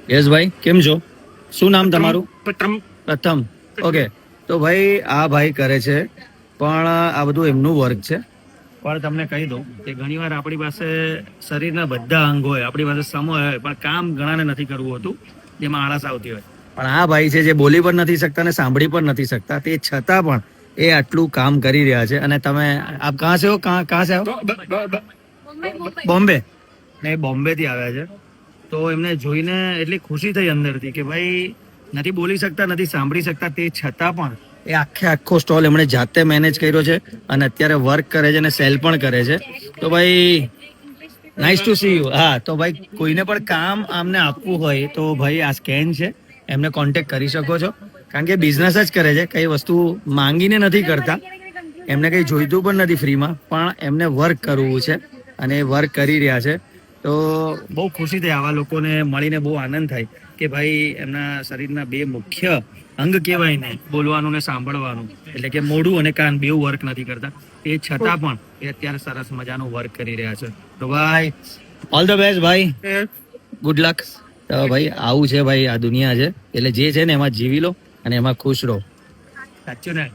Yes ભાઈ, કેમ છો? શું નામ તમારું? પ્રથમ પ્રથમ. ઓકે, તો ભાઈ આ ભાઈ કરે છે, પણ આ બધું એમનું વર્ક છે. પણ તમને કહી દઉં કે ઘણીવાર આપણી પાસે શરીરના બધા અંગ હોય, આપણી પાસે સમય હોય, પણ કામ ઘણાને નથી કરવું હોતું, જેમાં આળસ આવતી હોય. પણ આ ભાઈ છે જે બોલી પણ નથી શકતા અને સાંભળી પણ નથી શકતા, તે છતાં પણ એ આટલું કામ કરી રહ્યા છે. અને તમે આપ કાં છે હો? કાં છે? બોમ્બે. ને બોમ્બે થી આવ્યા છે. તો એમને જોઈને એટલી ખુશી થઈ અંદરથી કે ભાઈ નથી બોલી શકતા, નથી સાંભળી શકતા, તે છતાં પણ એ આખો સ્ટોલ એમણે જાતે મેનેજ કર્યો છે અને અત્યારે વર્ક કરે છે અને સેલ પણ કરે છે. તો ભાઈ નાઇસ ટુ સી યુ. હા, તો ભાઈ કોઈને પણ કામ આમને આપવું હોય તો ભાઈ આ સ્કેન છે, એમને કોન્ટેક્ટ કરી શકો છો. કારણ કે બિઝનેસ જ કરે છે, કઈ વસ્તુ માંગીને નથી કરતા, એમને કઈ જોઈતું પણ નથી ફ્રીમાં, પણ એમને વર્ક કરવું છે અને એ વર્ક કરી રહ્યા છે. તો બહુ ખુશી થઈ આવા લોકોને મળીને, બહુ આનંદ થાય કે ભાઈ એમના શરીરના બે મુખ્ય અંગ કહેવાય ને, બોલવાનું ને સાંભળવાનું, એટલે કે મોઢું અને કાન બેઉ વર્ક નથી કરતા, એ છતાં પણ એ અત્યારે સરસ મજાનું વર્ક કરી રહ્યા છે. તો ભાઈ ઓલ ધ બેસ્ટ ભાઈ, ગુડ લક. તો ભાઈ આવું છે ભાઈ, આ દુનિયા છે, એટલે જે છે ને એમાં જીવી લો અને એમાં ખુશ રહો. સાચું ને?